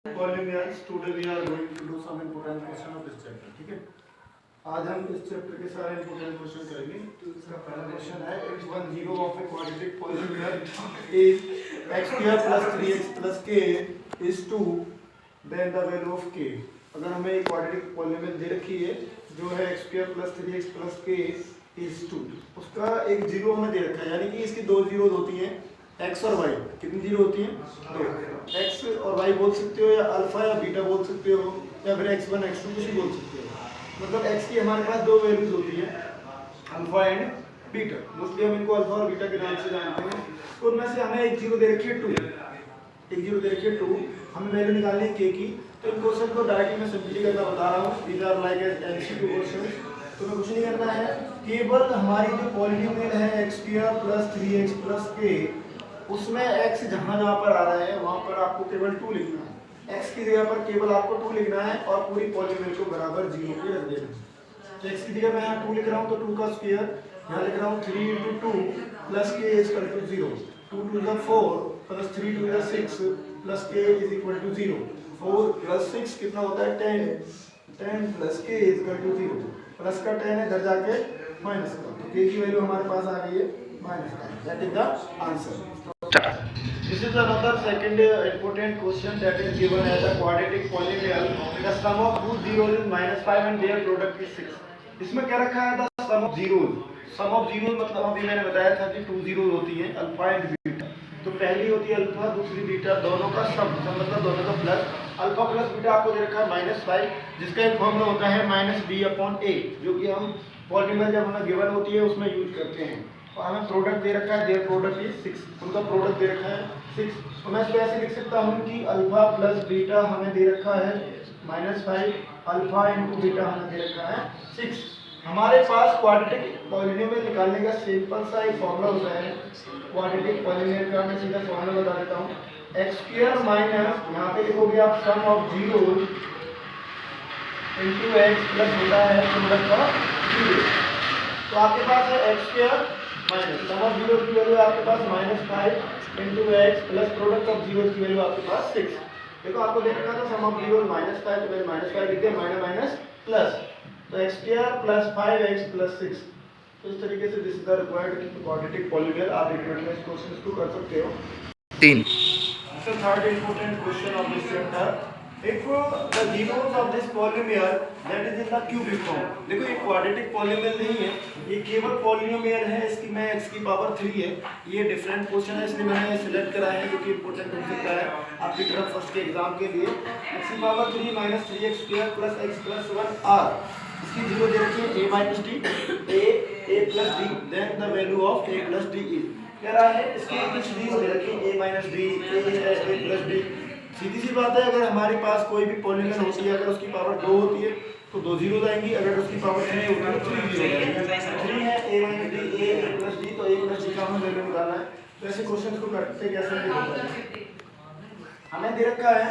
Polynomials. Today we are going to do some important question of this chapter. ठीक है, आज हम इस चैप्टर के सारे इंपोर्टेंट क्वेश्चन करेंगे। तो इसका पहला क्वेश्चन है x10 of a quadratic polynomial is x square plus 3x plus k is 2, then the value of k। अगर हमें एक क्वाड्रेटिक पॉलिनोमियल दे रखी है जो है x square plus 3x plus k is 2, उसका एक जीरो हमें दे रखा है, यानी कि इसकी दो जीरो होती हैं x और y। कितनी जीरो होती हैं? दो। x और y बोल सकते हो, या अल्फा या बीटा बोल सकते हो, या फिर x1 x2 कुछ भी बोल सकते हो। मतलब x की हमारे पास दो वैल्यूज होती है, अल्फा एंड बीटा। मोस्टली हम इनको अल्फा और बीटा के नाम से जानते हैं। तो उनमें से हमें एक जीरो दे रखी है 2, एक जीरो दे रखी है 2, हमें वैल्यू निकालनी है k की। तो इन क्वेश्चन को डायरेक्टली मैं सिंपली करना बता रहा हूँ। These are like MCQ question. तो मैं कुछ नहीं करना है, केवल हमारी जो पॉलिनोमियल है x square plus 3x plus k, उसमें x जहाँ जहाँ पर आ रहा है वहाँ पर आपको केवल 2 लिखना है। x की जगह पर केवल आपको 2 लिखना है और पूरी पॉलिनोमियल को बराबर 0 पे रख देना है। तो x की जगह मैं यहाँ 2 लिख रहा हूँ, तो 2 का स्क्वायर यहाँ लिख रहा हूँ 3 × 2 plus k is equal to 0। 2 × 2 = 4 plus 3 × 2 = 6 plus k is equal to 0। 4 plus 6 कितना होता है? 10। 10 plus k is equal to 0। Plus का 10 है, इधर जाके माइनस का, तो k की वैल्यू हमारे पास आ गई है -10। That is the answer. This is another second important question that is given as a quadratic polynomial. The sum of two zeros is -5 and their product is 6. इसमें क्या रखा है? The sum of zeros. Sum of zeros मतलब अभी मैंने बताया था कि 2 zeros होती हैं, अल्फा एंड बीटा। तो पहली होती है अल्फा, दूसरी बीटा, दोनों का सम मतलब दोनों का प्लस। अल्फा प्लस बीटा आपको दे रखा है -5, जिसका एक फॉर्मूला होता है -b/a, जो कि हम पॉलिनोमियल जब हमें गिवन होती है उसमें यूज करते हैं। और हमें प्रोडक्ट दे रखा है, देयर प्रोडक्ट इज 6, उनका प्रोडक्ट दे रखा है 6। तो मैं इसको ऐसे लिख सकता हूँ कि अल्फा प्लस बीटा हमें दे रखा है -5, अल्फा इंटू बीटा हमें दे रखा है 6। हमारे पास क्वाड्रेटिक पॉलिनोमियल निकालने का सिंपल सा एक फॉर्मूला होता है। क्वाड्रेटिक पॉलिनोमियल का मैं सीधा फॉर्मूला बता देता हूँ। x स्क्वायर माइनस, यहाँ पे लिखोगे आप sum of zeros into x plus होता है प्रोडक्ट ऑफ जीरो। तो आपके पास है x square minus sum of zero की वैल्यू आपके पास -5 into x plus product of zero की वैल्यू आपके पास 6। देखो आपको देख रखा था सम ऑफ जीरो -5, तो मैंने -5 लिख दिया, माइनस प्लस, तो x square plus 5x plus 6। तो इस तरीके से this is the required quadratic polynomial. आप एक मिनट में इस क्वेश्चन को कर सकते हो। 3. So third important question of this chapter, if the zeros of this polynomial that is in the cubic form। देखो ये क्वाड्रेटिक पॉलिनोमियल नहीं है, ये केवल पॉलिनोमियल है। इसकी में x की पावर 3 है। ये डिफरेंट क्वेश्चन है, इसलिए मैंने सिलेक्ट करा है, जो कि इंपॉर्टेंट हो सकता है आपकी तरफ फर्स्ट के एग्जाम के लिए। x की power 3 - 3x square plus x plus 1 r, इसकी जीरो दे रखी है a - d, a plus d, then the value of a plus d is, कह रहा है इसकी कुछ जीरो दे रखी है a - d, a plus d। सीधी सी बात है, अगर हमारे पास कोई भी पॉलिनोमियल होती है, अगर उसकी पावर 2 होती है तो 2 जीरो आएंगी, अगर उसकी पावर 3 होती है तो 3 जीरो आएंगी। 3 है a - d, a plus d, तो a प्लस d का हमें वैल्यू निकालना है। तो ऐसे क्वेश्चन को करते कैसे हैं, हमें दे रखा है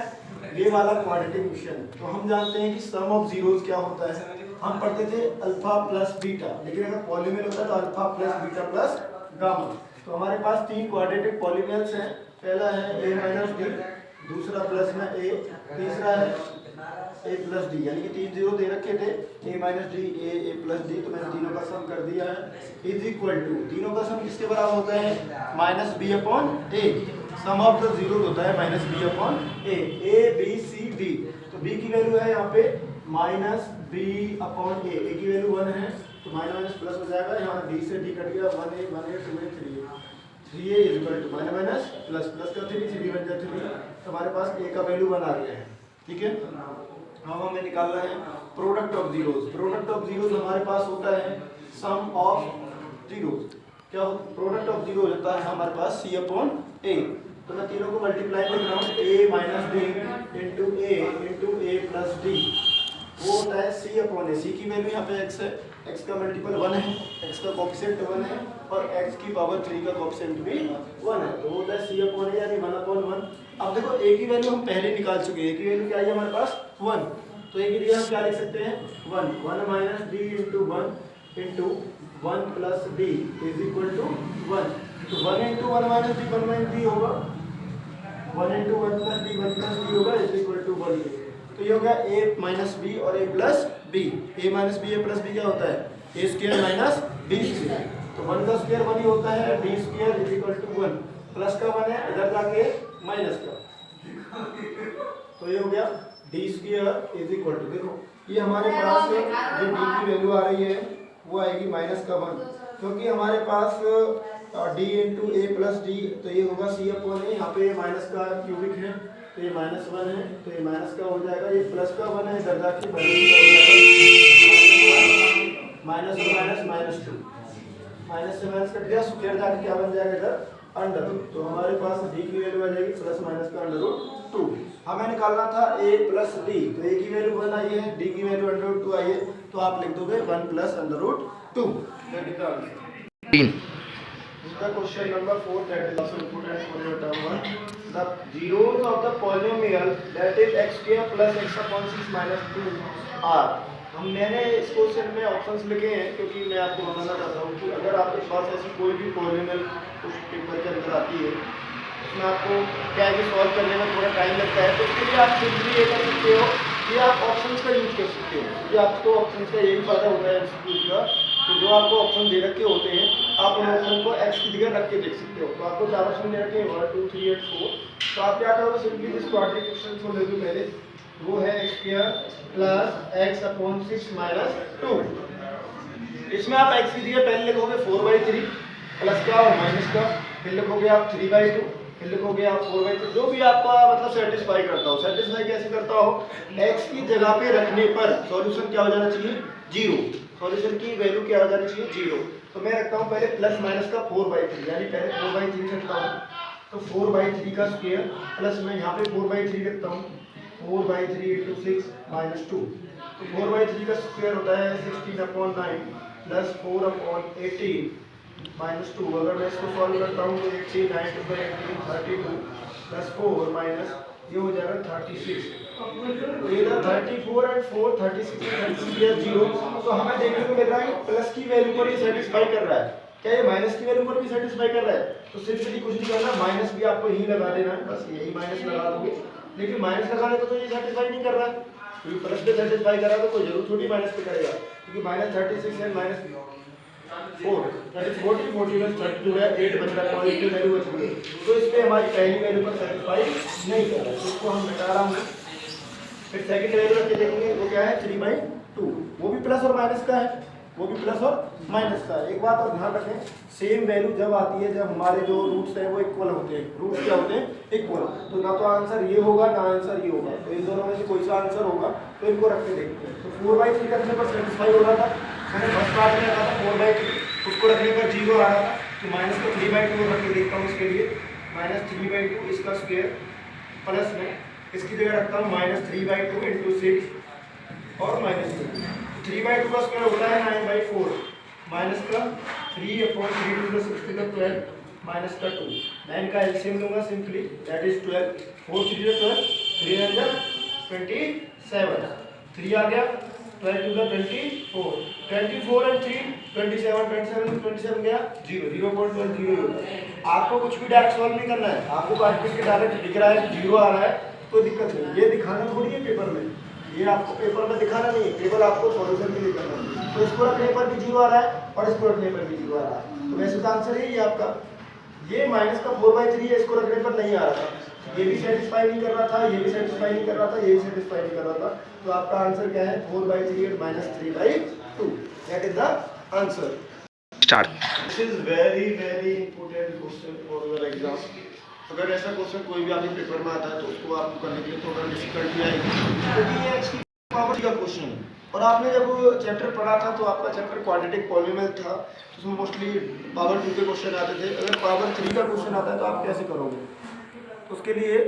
ये वाला क्वाड्रेटिक क्वेश्चन। तो हम जानते हैं कि सम ऑफ जीरोस क्या होता है। हम पढ़ते थे अल्फा प्लस बीटा, लेकिन अगर पॉलिनोमियल होता है तो alpha plus beta plus gamma. तो हमारे पास 3 क्वाड्रेटिक पॉलिनोमियल्स हैं। पहला है a - d, दूसरा प्लस में a, तीसरा है a प्लस d, यानी कि 3 जीरो दे रखे थे a - d, a plus d। तो मैंने तीनों का सम कर दिया है इज इक्वल टू, तीनों का सम किसके बराबर होता है? -b/a। Some of the zeros होता है -b/a, a b c d। तो b की वैल्यू है यहाँ पे -b/a, a की वैल्यू 1 है, तो माइनस प्लस हो जाएगा, यहाँ d से d कट गया, 1a 1a 2a 3a, 3a is equal to minus plus का 3 3 बन जाए 3। तो हमारे पास a का वैल्यू 1 आ गया है। ठीक है, हम हमें निकालना है product of zeros. Product of zeros हमारे पास होता है सम ऑफ जीरोस। क्या प्रोडक्ट ऑफ जीरो होता है हमारे पास c/a। तो मैं तीनों को मल्टीप्लाई कर रहा हूँ, a - d into a plus d, वो होता है c/a। c की वैल्यू यहाँ पे x है, x का मल्टीपल 1 है, x का कोएफिशिएंट 1 है, और x की पावर 3 का कोएफिशिएंट भी 1 है। तो वो होता है c/a, यानी 1/1। अब देखो a की वैल्यू हम पहले निकाल चुके हैं। a की वैल्यू क्या है हमारे पास? 1। तो a की जगह हम क्या लिख सकते हैं? 1 - d into 1 into 1 plus d is equal to 1। तो 1 × 1 - d 1 - d होगा, 1 × 1 + d 1 + d होगा इज इक्वल 1 के। तो ये हो गया a माइनस बी और a plus B. a minus B, a plus B क्या होता है? a square minus b square. तो 1 का स्क्वायर 1 ही होता है, b square is equal to 1। Plus का 1 है, इधर जाके माइनस का। तो ये हो गया d square is equal to, देखो ये हमारे पास जो d की वैल्यू आ रही है वो आएगी माइनस का 1, क्योंकि हमारे पास d इंटू ए प्लस डी, तो ये होगा c अपॉन ए। यहाँ पे माइनस का क्यूबिक है तो ये माइनस 1 है, तो ये माइनस का हो जाएगा, ये प्लस का 1 है, इधर जाके माइनस और माइनस माइनस 2, माइनस से माइनस कट गया, स्क्वायर जाके क्या बन जाएगा इधर अंडर रूट। तो हमारे पास d की वैल्यू आ जाएगी प्लस माइनस का अंडर रूट 2। हमें निकालना था a प्लस d, तो a की वैल्यू 1 आई है, d की वैल्यू अंडर रूट 2 आई है, तो आप लिख दोगे 1 plus under root 2। That is the answer. The question number 4, that is also important for your term 1. The zeros of the polynomial that is x square plus x upon 6 minus 2 are. मैंने इस question में options लिखे हैं क्योंकि मैं आपको बताना चाहता हूँ कि अगर आपके पास ऐसी कोई भी पॉलिनोमियल उस पेपर के अंदर आती है, उसमें आपको क्या है कि सॉल्व करने में थोड़ा टाइम लगता है, तो उसके लिए आप सिंपली ये कर सकते हो कि आप ऑप्शंस का यूज कर सकते हो। ये आपको ऑप्शंस का यही फायदा होता है इंस्टीट्यूट का कि जो आपको ऑप्शन दे रखे होते हैं आप उन ऑप्शन को x की जगह रख के देख सकते हो। तो आपको 4 ऑप्शन दे रखे हैं 1 2 3 8 4, तो आप क्या करोगे, सिंपली जिस क्वाड्रेटिक क्वेश्चन को ले लो पहले, वो है x square plus x upon 6 minus 2। इसमें आप x की जगह पहले लिखोगे 4/3 प्लस का और माइनस का, फिर लिखोगे आप 3/2, फिर लिखोगे आप 4/3, जो भी आपका मतलब सेटिस्फाई करता हो। सेटिस्फाई कैसे करता हो, x की जगह पे रखने पर सॉल्यूशन क्या हो जाना चाहिए, 0। सॉल्यूशन की वैल्यू क्या हो जानी चाहिए, 0। तो मैं रखता हूँ पहले प्लस माइनस का 4/3, यानी पहले 4/3 रखता हूँ, तो 4/3 का स्क्वायर प्लस मैं यहाँ पे 4/3 रखता हूँ, 4/3 इंटू 6 माइनस 2। तो 4/3 का स्क्वायर होता है 16/9 प्लस 4/18 माइनस 2। अगर मैं इसको सॉल्व करता हूँ तो 18 9 2 18 32 प्लस 4 माइनस ये हो जाएगा 36। तो ये 34 एंड 4 36 36 0। तो हमें देखने को मिल रहा है प्लस की वैल्यू पर ये सेटिस्फाई कर रहा है। क्या ये माइनस की वैल्यू पर भी सेटिस्फाई कर रहा है? तो सिंपली कुछ नहीं करना, माइनस भी आपको यही लगा देना है, बस यही माइनस लगा दोगे। लेकिन माइनस लगाने को तो ये सेटिस्फाई नहीं कर रहा है, क्योंकि प्लस पे सेटिस्फाई कर रहा है तो कोई जरूर थोड़ी माइनस पे करेगा, क्योंकि माइनस 36 है माइनस 4 40 40 32 है, 8 बच रहा है, पॉजिटिव वैल्यू बच रही है, तो इस पे हमारी पहली वैल्यू पर सेटिस्फाई नहीं कर रहा है, इसको हम मिटा रहा हूँ। फिर सेकंड वैल्यू रख के देखेंगे वो क्या है 3/2, वो भी प्लस और माइनस का है, वो भी प्लस और माइनस का है। एक बात और ध्यान रखें, सेम वैल्यू जब आती है जब हमारे जो रूट्स हैं वो इक्वल होते हैं। रूट्स क्या होते हैं, इक्वल, तो ना तो आंसर ये होगा ना आंसर ये होगा, तो इन दोनों में से कोई सा आंसर होगा, तो इनको रख के देखते हैं। तो 4/3 रखने पर सेटिस्फाई हो रहा था, मैंने फर्स्ट पार्ट में रखा था 4/3, उसको रखने पर 0 आ रहा था, तो माइनस को 3/2 रख के देखता हूँ इसके लिए, माइनस 3/2 इसका स्क्वायर प्लस में इसकी जगह रखता हूँ माइनस 3/2 इंटू 6 और माइनस 3/2 का स्क्वायर होता है 9/4 माइनस का 3/3 टू द 6 12 माइनस का 2। मैं इनका एलसीएम लूंगा सिंपली, दैट इज 12, 4 3 12, 3 27, 3 आ गया, 12 टू द 24, 24 एंड 3 27, 27 गया 0, 0.1 0 होता है। आपको कुछ भी डायरेक्ट सॉल्व नहीं करना है, आपको काट के डायरेक्ट दिख रहा है 0 आ रहा है तो दिक्कत नहीं, ये दिखाना थोड़ी है पेपर में, ये आपको पेपर में दिखाना नहीं है, केवल आपको सॉल्यूशन के लिए करना है। तो इसको रखने पर भी 0 आ रहा है और इसको रखने पर भी 0 आ रहा है, तो वैसे तो आंसर है ये आपका। ये माइनस का 4/3 है, इसको रखने पर नहीं आ रहा था, ये भी सेटिस्फाई नहीं कर रहा था, ये भी सेटिस्फाई नहीं कर रहा था, ये भी सेटिस्फाई नहीं कर रहा था, तो आपका आंसर क्या है 4/3 और minus 3/2, that is the answer. Start. This is very important question for your exam. अगर ऐसा क्वेश्चन कोई भी आपके पेपर में आता है तो उसको आपको करने के लिए थोड़ा डिफिकल्टी आएगी, क्योंकि ये एक्स की पावर का क्वेश्चन है। और आपने जब चैप्टर पढ़ा था तो आपका चैप्टर क्वाड्रेटिक पॉलिनोमियल था, उसमें मोस्टली पावर 2 के क्वेश्चन आते थे। अगर पावर 3 का क्वेश्चन आता है तो आप कैसे करोगे? तो उसके लिए